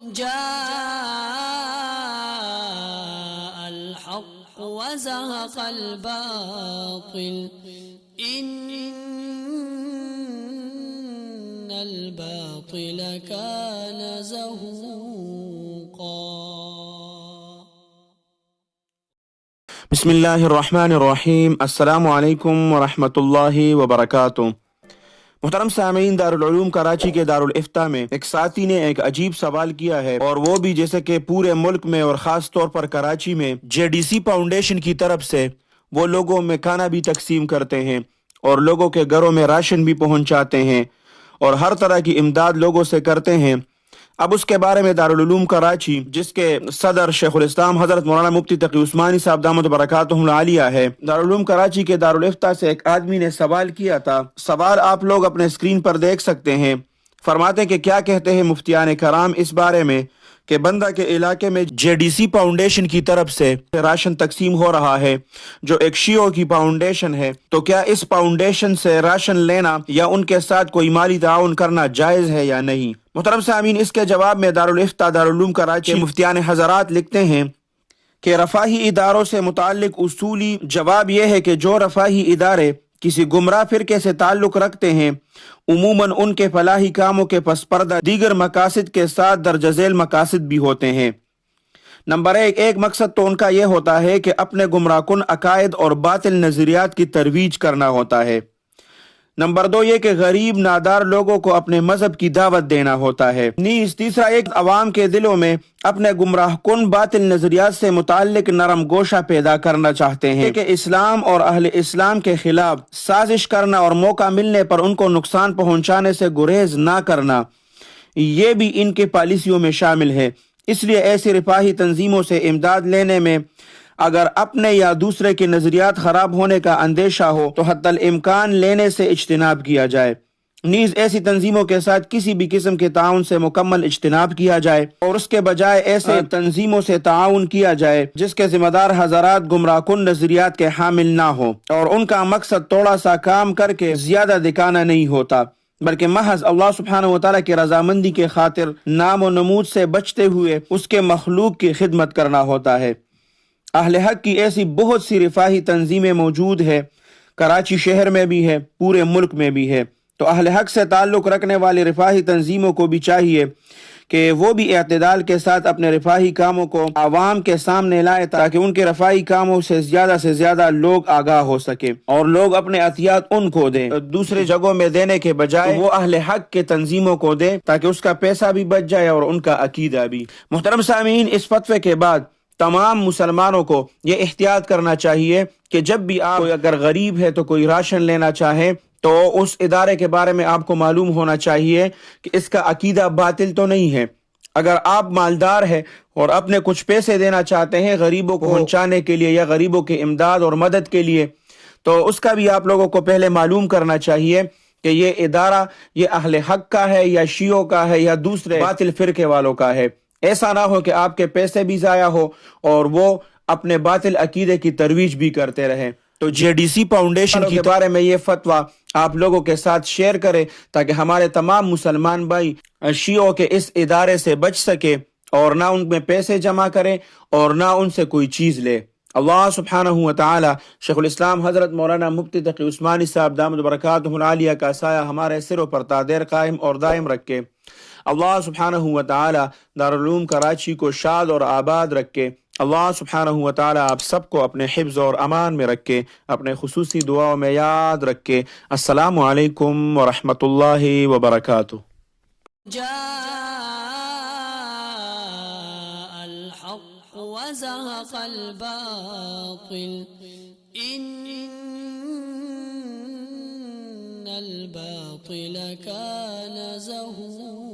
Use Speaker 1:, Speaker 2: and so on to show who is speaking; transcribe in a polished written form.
Speaker 1: جاء الحق وزهق الباطل إن الباطل كان زهوقا۔
Speaker 2: بسم اللہ الرحمن الرحیم۔ السلام علیکم ورحمۃ اللہ وبرکاتہ۔ محترم سامعین، دارالعلوم کراچی کے دارالافتاء میں ایک ساتھی نے ایک عجیب سوال کیا ہے، اور وہ بھی جیسے کہ پورے ملک میں اور خاص طور پر کراچی میں JDC فاؤنڈیشن کی طرف سے وہ لوگوں میں کھانا بھی تقسیم کرتے ہیں اور لوگوں کے گھروں میں راشن بھی پہنچاتے ہیں اور ہر طرح کی امداد لوگوں سے کرتے ہیں۔ اب اس کے بارے میں دارالعلوم کراچی، جس کے صدر شیخ الاسلام حضرت مولانا مفتی تقی عثمانی صاحب دامت برکاتہم العالیہ ہے، دارالعلوم کراچی کے دارالافتاء سے ایک آدمی نے سوال کیا تھا۔ سوال آپ لوگ اپنے اسکرین پر دیکھ سکتے ہیں۔ فرماتے ہیں کہ کیا کہتے ہیں مفتیان کرام اس بارے میں کہ بندہ کے علاقے میں JDC فاؤنڈیشن کی طرف سے راشن تقسیم ہو رہا ہے، جو ایک شیعوں کی فاؤنڈیشن ہے، تو کیا اس فاؤنڈیشن سے راشن لینا یا ان کے ساتھ کوئی مالی تعاون کرنا جائز ہے یا نہیں؟ محترم سامعین، اس کے جواب میں دارالافتاء دارالعلوم کراچی کے مفتیان حضرات لکھتے ہیں کہ رفاہی اداروں سے متعلق اصولی جواب یہ ہے کہ جو رفاہی ادارے کسی گمراہ فرقے سے تعلق رکھتے ہیں، عموماً ان کے فلاحی کاموں کے پس پردہ دیگر مقاصد کے ساتھ درج ذیل مقاصد بھی ہوتے ہیں۔ نمبر ایک مقصد تو ان کا یہ ہوتا ہے کہ اپنے گمراہ کن عقائد اور باطل نظریات کی ترویج کرنا ہوتا ہے۔ نمبر دو یہ کہ غریب نادار لوگوں کو اپنے مذہب کی دعوت دینا ہوتا ہے۔ نیز تیسرا ایک عوام کے دلوں میں اپنے گمراہ کن باطل نظریات سے متعلق نرم گوشہ پیدا کرنا چاہتے ہیں کہ اسلام اور اہل اسلام کے خلاف سازش کرنا اور موقع ملنے پر ان کو نقصان پہنچانے سے گریز نہ کرنا، یہ بھی ان کے پالیسیوں میں شامل ہے۔ اس لیے ایسی رفاہی تنظیموں سے امداد لینے میں اگر اپنے یا دوسرے کے نظریات خراب ہونے کا اندیشہ ہو تو حتی الامکان لینے سے اجتناب کیا جائے۔ نیز ایسی تنظیموں کے ساتھ کسی بھی قسم کے تعاون سے مکمل اجتناب کیا جائے اور اس کے بجائے ایسے تنظیموں سے تعاون کیا جائے جس کے ذمہ دار حضرات گمراہ کن نظریات کے حامل نہ ہو اور ان کا مقصد تھوڑا سا کام کر کے زیادہ دکھانا نہیں ہوتا، بلکہ محض اللہ سبحانہ وتعالی کی رضامندی کے خاطر نام و نمود سے بچتے ہوئے اس کے مخلوق کی خدمت کرنا ہوتا ہے۔ اہل حق کی ایسی بہت سی رفاہی تنظیمیں موجود ہے، کراچی شہر میں بھی ہے، پورے ملک میں بھی ہے، تو اہل حق سے تعلق رکھنے والی رفاہی تنظیموں کو بھی چاہیے کہ وہ بھی اعتدال کے ساتھ اپنے رفاہی کاموں کو عوام کے سامنے لائے تاکہ ان کے رفاہی کاموں سے زیادہ لوگ آگاہ ہو سکے اور لوگ اپنے عطیات ان کو دیں، دوسرے جگہوں میں دینے کے بجائے وہ اہل حق کے تنظیموں کو دیں تاکہ اس کا پیسہ بھی بچ جائے اور ان کا عقیدہ بھی۔ محترم سامعین، اس فتوے کے بعد تمام مسلمانوں کو یہ احتیاط کرنا چاہیے کہ جب بھی آپ اگر غریب ہے تو کوئی راشن لینا چاہے تو اس ادارے کے بارے میں آپ کو معلوم ہونا چاہیے کہ اس کا عقیدہ باطل تو نہیں ہے۔ اگر آپ مالدار ہیں اور اپنے کچھ پیسے دینا چاہتے ہیں غریبوں کو پہنچانے کے لیے یا غریبوں کی امداد اور مدد کے لیے، تو اس کا بھی آپ لوگوں کو پہلے معلوم کرنا چاہیے کہ یہ ادارہ یہ اہل حق کا ہے یا شیعوں کا ہے یا دوسرے باطل فرقے والوں کا ہے۔ ایسا نہ ہو کہ آپ کے پیسے بھی ضائع ہو اور وہ اپنے باطل عقیدے کی ترویج بھی کرتے رہیں۔ تو JDC فاؤنڈیشن کے بارے میں یہ فتویٰ آپ لوگوں کے ساتھ شیئر کریں تاکہ ہمارے تمام مسلمان بھائی شیعوں کے اس ادارے سے بچ سکے اور نہ ان میں پیسے جمع کریں اور نہ ان سے کوئی چیز لے۔ اللہ سبحانہ وتعالی شیخ الاسلام حضرت مولانا مفتی تقی عثمانی صاحب دامت برکاتہم العالیہ کا سایہ ہمارے سروں پر تادیر قائم اور دائم رکھے۔ اللہ سبحانہ وتعالی دارالعلوم کراچی کو شاد اور آباد رکھے۔ اللہ سبحانہ وتعالی آپ سب کو اپنے حفظ اور امان میں رکھے، اپنے خصوصی دعاؤں میں یاد رکھے۔ السلام علیکم ورحمۃ اللہ وبرکاتہ۔
Speaker 1: جاء الحق وزهق الباطل إن الباطل كان زهوقا۔